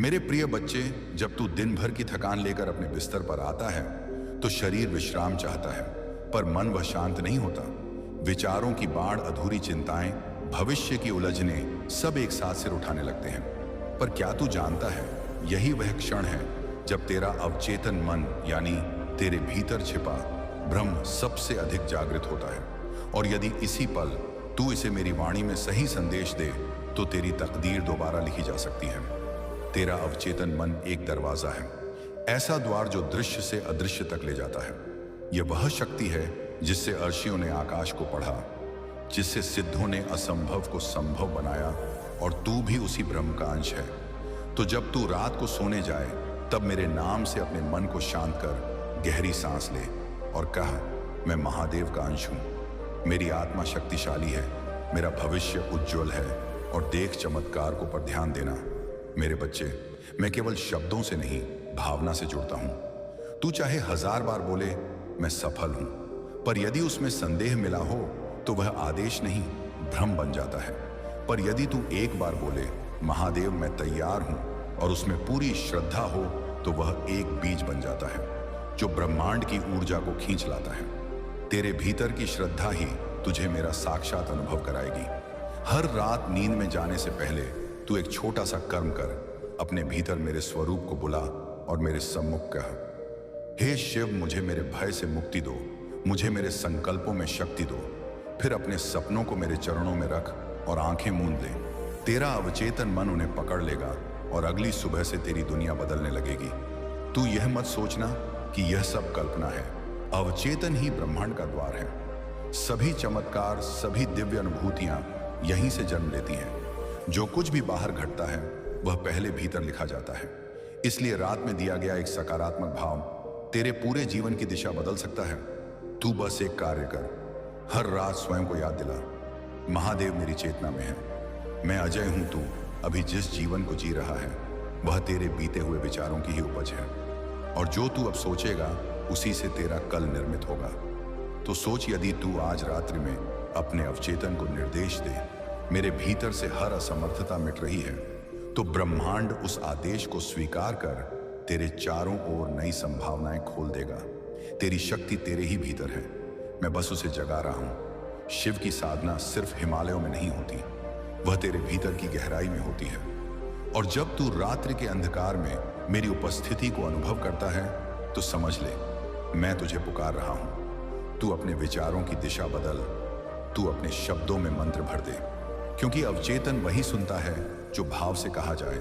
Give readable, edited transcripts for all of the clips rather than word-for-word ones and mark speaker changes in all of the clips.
Speaker 1: मेरे प्रिय बच्चे, जब तू दिन भर की थकान लेकर अपने बिस्तर पर आता है तो शरीर विश्राम चाहता है, पर मन वह शांत नहीं होता। विचारों की बाढ़, अधूरी चिंताएं, भविष्य की उलझनें सब एक साथ सिर उठाने लगते हैं। पर क्या तू जानता है, यही वह क्षण है जब तेरा अवचेतन मन यानी तेरे भीतर छिपा ब्रह्म सबसे अधिक जागृत होता है। और यदि इसी पल तू इसे मेरी वाणी में सही संदेश दे तो तेरी तकदीर दोबारा लिखी जा सकती है। तेरा अवचेतन मन एक दरवाजा है, ऐसा द्वार जो दृश्य से अदृश्य तक ले जाता है। यह वह शक्ति है जिससे अर्षियों ने आकाश को पढ़ा, जिससे सिद्धों ने असंभव को संभव बनाया, और तू भी उसी ब्रह्म का अंश है। तो जब तू रात को सोने जाए तब मेरे नाम से अपने मन को शांत कर गहरी सांस ले और कह, मैं महादेव का अंश हूं। मेरी आत्मा शक्तिशाली है, मेरा भविष्य उज्जवल है, और देख चमत्कार को पर ध्यान देना। मेरे बच्चे, मैं केवल शब्दों से नहीं, भावना से जुड़ता हूं। तू चाहे 1000 बार बोले मैं सफल हूं, पर यदि उसमें संदेह मिला हो तो वह आदेश नहीं, भ्रम बन जाता है। पर यदि तू एक बार बोले महादेव मैं तैयार हूं, और उसमें पूरी श्रद्धा हो, तो वह एक बीज बन जाता है जो ब्रह्मांड की ऊर्जा को खींच लाता है। तेरे भीतर की श्रद्धा ही तुझे मेरा साक्षात अनुभव कराएगी। हर रात नींद में जाने से पहले तू एक छोटा सा कर्म कर, अपने भीतर मेरे स्वरूप को बुला और मेरे सम्मुख कह, हे शिव, मुझे मेरे भय से मुक्ति दो, मुझे मेरे संकल्पों में शक्ति दो। फिर अपने सपनों को मेरे चरणों में रख और आंखें मूंद ले। तेरा अवचेतन मन उन्हें पकड़ लेगा और अगली सुबह से तेरी दुनिया बदलने लगेगी। तू यह मत सोचना कि यह सब कल्पना है, अवचेतन ही ब्रह्मांड का द्वार है। सभी चमत्कार, सभी दिव्य अनुभूतियां यहीं से जन्म लेती हैं। जो कुछ भी बाहर घटता है वह पहले भीतर लिखा जाता है। इसलिए रात में दिया गया एक सकारात्मक भाव तेरे पूरे जीवन की दिशा बदल सकता है। तू बस एक कार्य कर, हर रात स्वयं को याद दिला, महादेव मेरी चेतना में है, मैं अजय हूं। तू अभी जिस जीवन को जी रहा है वह तेरे बीते हुए विचारों की ही उपज है, और जो तू अब सोचेगा उसी से तेरा कल निर्मित होगा। तो सोच, यदि तू आज रात्रि में अपने अवचेतन को निर्देश दे, मेरे भीतर से हर असमर्थता मिट रही है, तो ब्रह्मांड उस आदेश को स्वीकार कर तेरे चारों ओर नई संभावनाएं खोल देगा। तेरी शक्ति तेरे ही भीतर है, मैं बस उसे जगा रहा हूं। शिव की साधना सिर्फ हिमालयों में नहीं होती, वह तेरे भीतर की गहराई में होती है। और जब तू रात्रि के अंधकार में मेरी उपस्थिति को अनुभव करता है तो समझ ले, मैं तुझे पुकार रहा हूं। तू अपने विचारों की दिशा बदल, तू अपने शब्दों में मंत्र भर दे, क्योंकि अवचेतन वही सुनता है जो भाव से कहा जाए।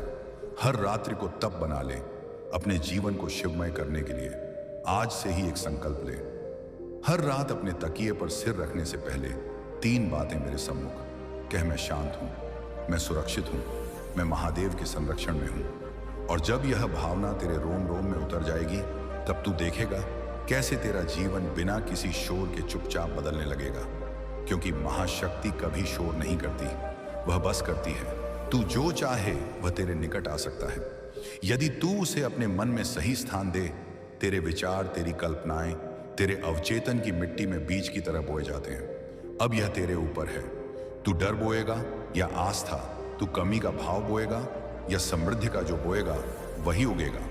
Speaker 1: हर रात्रि को तप बना ले, अपने जीवन को शिवमय करने के लिए आज से ही एक संकल्प ले। हर रात अपने तकिए पर सिर रखने से पहले 3 बातें मेरे सम्मुख कह, मैं शांत हूं, मैं सुरक्षित हूं, मैं महादेव के संरक्षण में हूं। और जब यह भावना तेरे रोम रोम में उतर जाएगी तब तू देखेगा कैसे तेरा जीवन बिना किसी शोर के चुपचाप बदलने लगेगा। क्योंकि महाशक्ति कभी शोर नहीं करती, वह बस करती है। तू जो चाहे वह तेरे निकट आ सकता है, यदि तू उसे अपने मन में सही स्थान दे। तेरे विचार, तेरी कल्पनाएं तेरे अवचेतन की मिट्टी में बीज की तरह बोए जाते हैं। अब यह तेरे ऊपर है, तू डर बोएगा या आस्था, तू कमी का भाव बोएगा या समृद्धि का जो बोएगा वही उगेगा।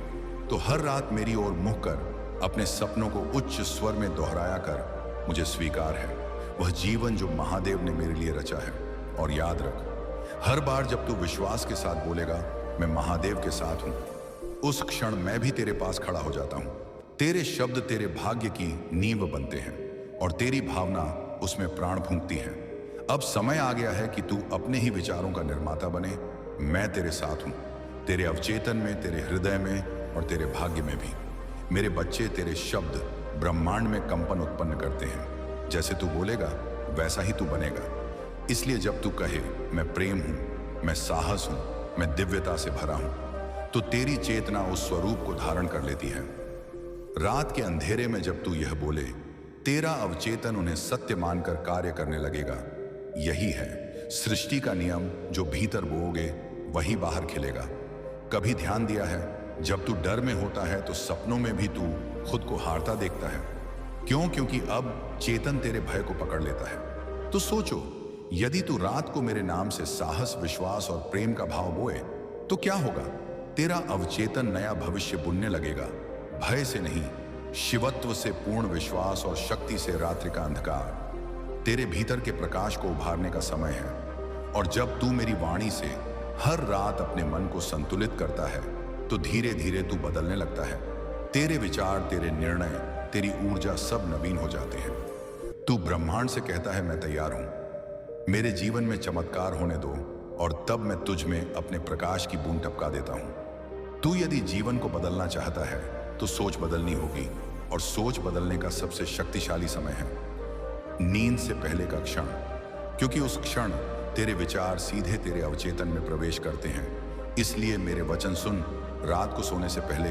Speaker 1: तो हर रात मेरी ओर मुँह कर अपने सपनों को उच्च स्वर में दोहराया कर, मुझे स्वीकार है वह जीवन जो महादेव ने मेरे लिए रचा है। और याद रख, हर बार जब तू विश्वास के साथ बोलेगा मैं महादेव के साथ हूं, उस क्षण मैं भी तेरे पास खड़ा हो जाता हूं। तेरे शब्द तेरे भाग्य की नींव बनते हैं और तेरी भावना उसमें प्राण फूंकती है। अब समय आ गया है कि तू अपने ही विचारों का निर्माता बने। मैं तेरे साथ हूं, तेरे अवचेतन में, तेरे हृदय में और तेरे भाग्य में भी। मेरे बच्चे, तेरे शब्द ब्रह्मांड में कंपन उत्पन्न करते हैं। जैसे तू बोलेगा वैसा ही तू बनेगा। इसलिए जब तू कहे मैं प्रेम हूं, मैं साहस हूं, मैं दिव्यता से भरा हूं, तो तेरी चेतना उस स्वरूप को धारण कर लेती है। रात के अंधेरे में जब तू यह बोले, तेरा अवचेतन उन्हें सत्य मानकर कार्य करने लगेगा। यही है सृष्टि का नियम, जो भीतर बोओगे वही बाहर खिलेगा। कभी ध्यान दिया है, जब तू डर में होता है तो सपनों में भी तू खुद को हारता देखता है। क्यों? क्योंकि अब चेतन तेरे भय को पकड़ लेता है। तो सोचो, यदि तू रात को मेरे नाम से साहस, विश्वास और प्रेम का भाव बोए तो क्या होगा? तेरा अवचेतन नया भविष्य बुनने लगेगा। भय से नहीं, शिवत्व से पूर्ण विश्वास और शक्ति से रात्रि का अंधकार। तेरे भीतर के प्रकाश को उभारने का समय है। और जब तू मेरी वाणी से हर रात अपने मन को संतुलित करता है तो धीरे धीरे तू बदलने लगता है। तेरे विचार, तेरे निर्णय, तेरी ऊर्जा सब नवीन हो जाते हैं। तू ब्रह्मांड से कहता है, मैं तैयार हूं, मेरे जीवन में चमत्कार होने दो, और तब मैं तुझ में अपने प्रकाश की बूंद टपका देता हूं। तू यदि जीवन को बदलना चाहता है तो सोच बदलनी होगी, और सोच बदलने का सबसे शक्तिशाली समय है नींद से पहले का क्षण, क्योंकि उस क्षण तेरे विचार सीधे तेरे अवचेतन में प्रवेश करते हैं। इसलिए मेरे वचन सुन, रात को सोने से पहले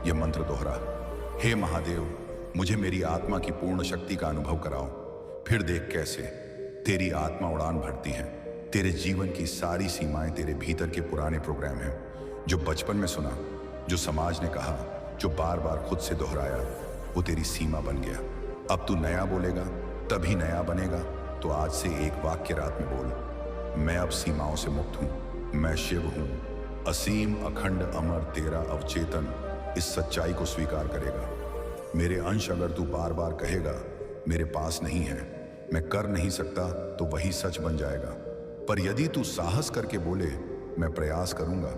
Speaker 1: यह मंत्र दोहरा, हे महादेव, मुझे मेरी आत्मा की पूर्ण शक्ति का अनुभव कराओ। फिर देख कैसे तेरी आत्मा उड़ान भरती है। तेरे जीवन की सारी सीमाएं तेरे भीतर के पुराने प्रोग्राम हैं, जो बचपन में सुना, जो समाज ने कहा, जो बार बार खुद से दोहराया, वो तेरी सीमा बन गया। अब तू नया बोलेगा तभी नया बनेगा। तो आज से एक वाक्य रात में बोल, मैं अब सीमाओं से मुक्त हूं, मैं शिव हूं, असीम अखंड अमर। तेरा अवचेतन इस सच्चाई को स्वीकार करेगा। मेरे अंश अगर तू बार बार कहेगा मेरे पास नहीं है, मैं कर नहीं सकता, तो वही सच बन जाएगा। पर यदि तू साहस करके बोले, मैं प्रयास करूंगा,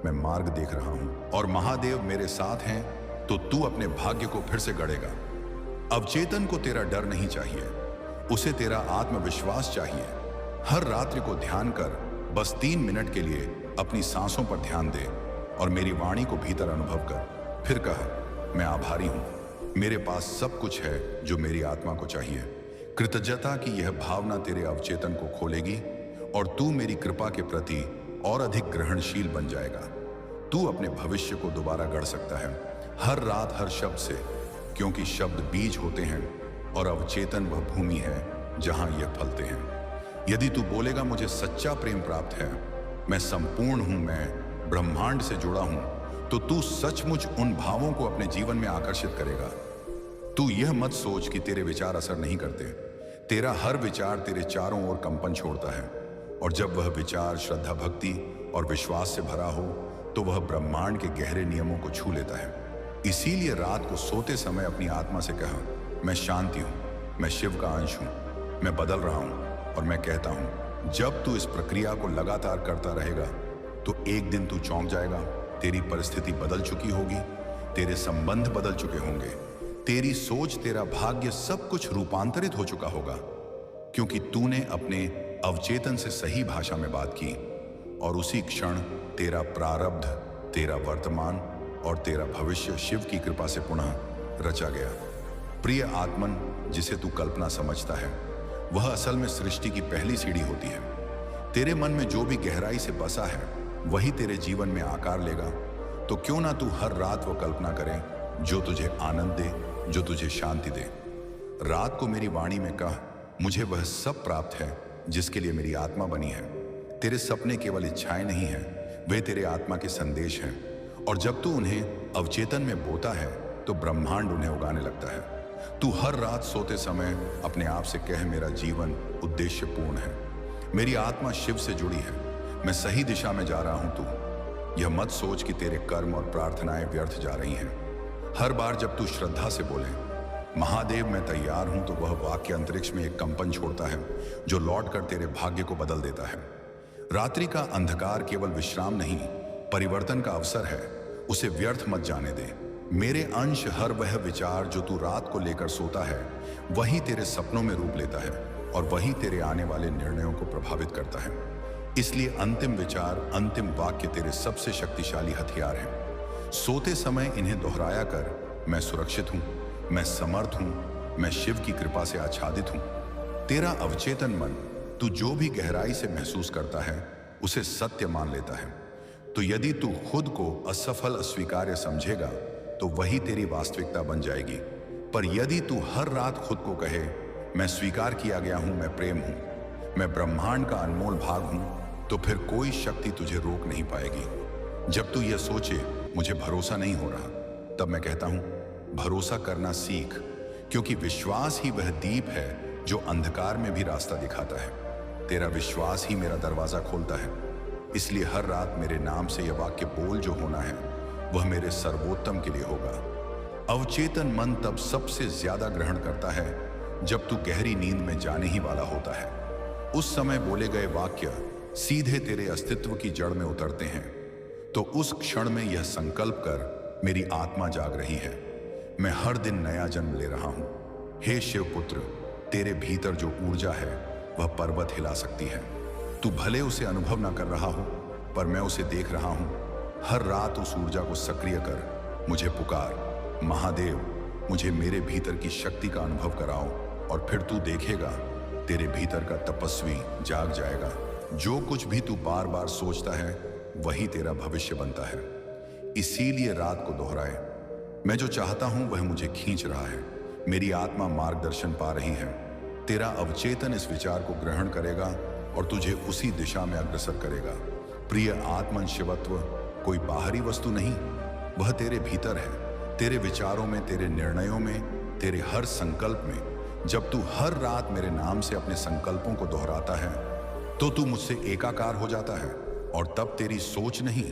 Speaker 1: मैं मार्ग देख रहा हूं, और महादेव मेरे साथ हैं, तो तू अपने भाग्य को फिर से गढ़ेगा। अवचेतन को तेरा डर नहीं चाहिए, उसे तेरा आत्मविश्वास चाहिए। हर रात्रि को ध्यान कर, बस 3 मिनट के लिए अपनी सांसों पर ध्यान दे और मेरी वाणी को भीतर अनुभव कर। फिर कह, मैं आभारी हूं, मेरे पास सब कुछ है जो मेरी आत्मा को चाहिए। कृतज्ञता की यह भावना तेरे अवचेतन को खोलेगी और तू मेरी कृपा के प्रति और अधिक ग्रहणशील बन जाएगा। तू अपने भविष्य को दोबारा गढ़ सकता है, हर रात हर शब्द से, क्योंकि शब्द बीज होते हैं और अवचेतन वह भूमि है जहां यह फलते हैं। यदि तू बोलेगा मुझे सच्चा प्रेम प्राप्त है, मैं संपूर्ण हूं, मैं ब्रह्मांड से जुड़ा हूं, तो तू सचमुच उन भावों को अपने जीवन में आकर्षित करेगा। तू यह मत सोच कि तेरे विचार असर नहीं करते। तेरा हर विचार तेरे चारों ओर कंपन छोड़ता है, और जब वह विचार श्रद्धा, भक्ति और विश्वास से भरा हो तो वह ब्रह्मांड के गहरे नियमों को छू लेता है। इसीलिए रात को सोते समय अपनी आत्मा से कहा, मैं शांति हूं, मैं शिव का अंश हूं, मैं बदल रहा हूं। और मैं कहता हूं, जब तू इस प्रक्रिया को लगातार करता रहेगा तो एक दिन तू चौंक जाएगा। तेरी परिस्थिति बदल चुकी होगी, तेरे संबंध बदल चुके होंगे, तेरी सोच, तेरा भाग्य, सब कुछ रूपांतरित हो चुका होगा, क्योंकि तूने अपने अवचेतन से सही भाषा में बात की। और उसी क्षण तेरा प्रारब्ध, तेरा वर्तमान और तेरा भविष्य शिव की कृपा से पुनः रचा गया। प्रिय आत्मन, जिसे तू कल्पना समझता है, वह असल में सृष्टि की पहली सीढ़ी होती है। तेरे मन में जो भी गहराई से बसा है वही तेरे जीवन में आकार लेगा। तो क्यों ना तू हर रात वो कल्पना करे जो तुझे आनंद दे, जो तुझे शांति दे। रात को मेरी वाणी में कह, मुझे वह सब प्राप्त है जिसके लिए मेरी आत्मा बनी है। तेरे सपने केवल इच्छाएं नहीं हैं, वे तेरे आत्मा के संदेश हैं, और जब तू उन्हें अवचेतन में बोता है तो ब्रह्मांड उन्हें उगाने लगता है। तू हर रात सोते समय अपने आप से कह, मेरा जीवन उद्देश्यपूर्ण है, मेरी आत्मा शिव से जुड़ी है, मैं सही दिशा में जा रहा हूं। तू यह मत सोच कि तेरे कर्म और प्रार्थनाएं व्यर्थ जा रही हैं। हर बार जब तू श्रद्धा से बोले, महादेव मैं तैयार हूं, तो वह वाक्य अंतरिक्ष में एक कंपन छोड़ता है जो लौटकर तेरे भाग्य को बदल देता है। रात्रि का अंधकार केवल विश्राम नहीं, परिवर्तन का अवसर है, उसे व्यर्थ मत जाने दे। मेरे अंश, हर वह विचार जो तू रात को लेकर सोता है वही तेरे सपनों में रूप लेता है और वही तेरे आने वाले निर्णयों को प्रभावित करता है। इसलिए अंतिम विचार, अंतिम वाक्य तेरे सबसे शक्तिशाली हथियार हैं। सोते समय इन्हें दोहराया कर, मैं सुरक्षित हूं, मैं समर्थ हूं, मैं शिव की कृपा से आच्छादित हूं। तेरा अवचेतन मन, तू जो भी गहराई से महसूस करता है उसे सत्य मान लेता है। तो यदि तू खुद को असफल, अस्वीकार्य समझेगा तो वही तेरी वास्तविकता बन जाएगी। पर यदि तू हर रात खुद को कहे, मैं स्वीकार किया गया हूं, मैं प्रेम हूं, मैं ब्रह्मांड का अनमोल भाग हूं, तो फिर कोई शक्ति तुझे रोक नहीं पाएगी। जब तू यह सोचे, मुझे भरोसा नहीं हो रहा, तब मैं कहता हूं, भरोसा करना सीख, क्योंकि विश्वास ही वह दीप है जो अंधकार में भी रास्ता दिखाता है। तेरा विश्वास ही मेरा दरवाजा खोलता है। इसलिए हर रात मेरे नाम से यह वाक्य बोल, जो होना है वह मेरे सर्वोत्तम के लिए होगा। अवचेतन मन तब सबसे ज्यादा ग्रहण करता है जब तू गहरी नींद में जाने ही वाला होता है। उस समय बोले गए वाक्य सीधे तेरे अस्तित्व की जड़ में उतरते हैं। तो उस क्षण में यह संकल्प कर, मेरी आत्मा जाग रही है, मैं हर दिन नया जन्म ले रहा हूं। हे शिवपुत्र, तेरे भीतर जो ऊर्जा है वह पर्वत हिला सकती है। तू भले उसे अनुभव ना कर रहा हो, पर मैं उसे देख रहा हूं। हर रात उस ऊर्जा को सक्रिय कर मुझे पुकार, महादेव, मुझे मेरे भीतर की शक्ति का अनुभव कराओ, और फिर तू देखेगा तेरे भीतर का तपस्वी जाग जाएगा। जो कुछ भी तू बार बार सोचता है वही तेरा भविष्य बनता है। इसीलिए रात को दोहराए, मैं जो चाहता हूं वह मुझे खींच रहा है, मेरी आत्मा मार्गदर्शन पा रही है। तेरा अवचेतन इस विचार को ग्रहण करेगा और तुझे उसी दिशा में अग्रसर करेगा। प्रिय आत्मन शिवत्व कोई बाहरी वस्तु नहीं, वह तेरे भीतर है, तेरे विचारों में, तेरे निर्णयों में, तेरे हर संकल्प में। जब तू हर रात मेरे नाम से अपने संकल्पों को दोहराता है तो तू मुझसे एकाकार हो जाता है, और तब तेरी सोच नहीं,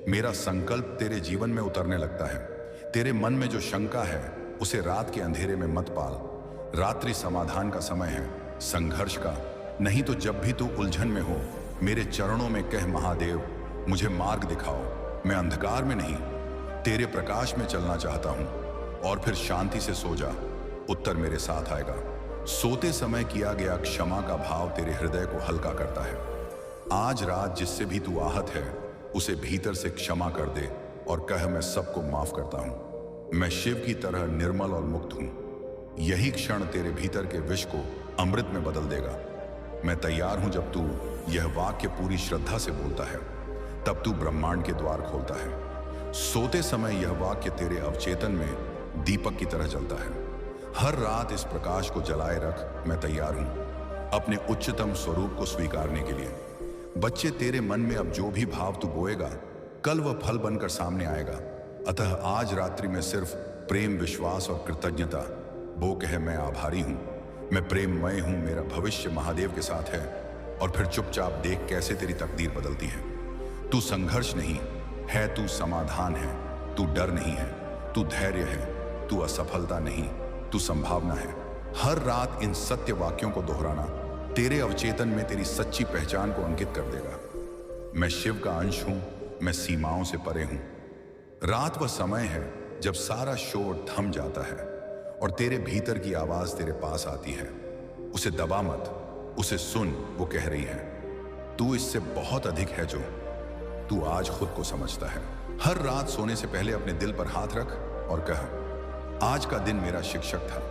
Speaker 1: मेरा संकल्प तेरे जीवन में उतरने लगता है। तेरे मन में जो शंका है उसे रात के अंधेरे में मत पाल। रात्रि समाधान का समय है, संघर्ष का नहीं। तो जब भी तू उलझन में हो, मेरे चरणों में कह, महादेव, मुझे मार्ग दिखाओ। मैं अंधकार में नहीं, तेरे प्रकाश में चलना चाहता हूं। और फिर शांति से सो जा, उत्तर मेरे साथ आएगा। सोते समय किया गया क्षमा का भाव तेरे हृदय को हल्का करता है। आज रात जिससे भी तू आहत है उसे भीतर से क्षमा कर दे और कह, मैं सबको माफ करता हूं। मैं शिव की तरह निर्मल और मुक्त हूं। यही क्षण तेरे भीतर के विष को अमृत में बदल देगा। मैं तैयार हूं। जब तू यह वाक्य पूरी श्रद्धा से बोलता है तब तू ब्रह्मांड के द्वार खोलता है। सोते समय यह वाक्य तेरे अवचेतन में दीपक की तरह जलता है। हर रात इस प्रकाश को जलाए रख, मैं तैयार हूं अपने उच्चतम स्वरूप को स्वीकारने के लिए। बच्चे, तेरे मन में अब जो भी भाव तू बोएगा, कल वह फल बनकर सामने आएगा। अतः आज रात्रि में सिर्फ प्रेम, विश्वास और कृतज्ञता बो कहे, मैं आभारी हूं, मैं प्रेममय हूं, मेरा भविष्य महादेव के साथ है। और फिर चुपचाप देख कैसे तेरी तकदीर बदलती है। तू संघर्ष नहीं है, तू समाधान है। तू डर नहीं है, तू धैर्य है। तू असफलता नहीं, तू संभावना है। हर रात इन सत्य वाक्यों को दोहराना तेरे अवचेतन में तेरी सच्ची पहचान को अंकित कर देगा। मैं शिव का अंश हूं, मैं सीमाओं से परे हूं। रात वह समय है जब सारा शोर थम जाता है और तेरे भीतर की आवाज तेरे पास आती है। उसे दबा मत, उसे सुन, वो कह रही है, तू इससे बहुत अधिक है जो तू आज खुद को समझता है। हर रात सोने से पहले अपने दिल पर हाथ रख और कह, आज का दिन मेरा शिक्षक था,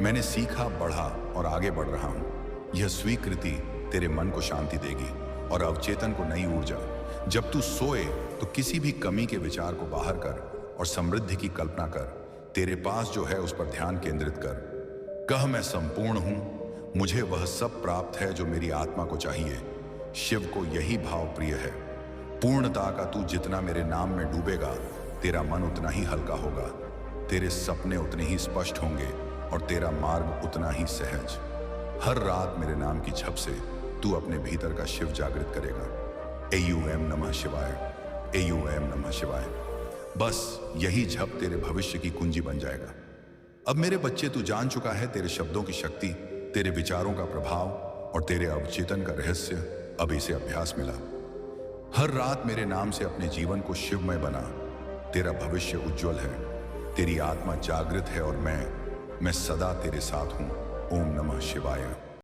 Speaker 1: मैंने सीखा, बढ़ा और आगे बढ़ रहा हूं। यह स्वीकृति तेरे मन को शांति देगी और अवचेतन को नई ऊर्जा। जब तू सोए तो किसी भी कमी के विचार को बाहर कर और समृद्धि की कल्पना कर। तेरे पास जो है उस पर ध्यान केंद्रित कर। कह, मैं संपूर्ण हूं, मुझे वह सब प्राप्त है जो मेरी आत्मा को चाहिए। शिव को यही भाव प्रिय है। पूर्णता का तू जितना मेरे नाम में डूबेगा, तेरा मन उतना ही हल्का होगा, तेरे सपने उतने ही स्पष्ट होंगे और तेरा मार्ग उतना ही सहज। हर रात मेरे नाम की झप से तू अपने भीतर का शिव जागृत करेगा। AUM नमः शिवाय, AUM नमः शिवाय। बस यही झप तेरे भविष्य की कुंजी बन जाएगा। अब मेरे बच्चे, तू जान चुका है तेरे शब्दों की शक्ति, तेरे विचारों का प्रभाव और तेरे अवचेतन का रहस्य। अब इसे अभ्यास मिला। हर रात मेरे नाम से अपने जीवन को शिवमय बना। तेरा भविष्य उज्जवल है, तेरी आत्मा जागृत है और मैं सदा तेरे साथ हूं। ओम नमः शिवाय।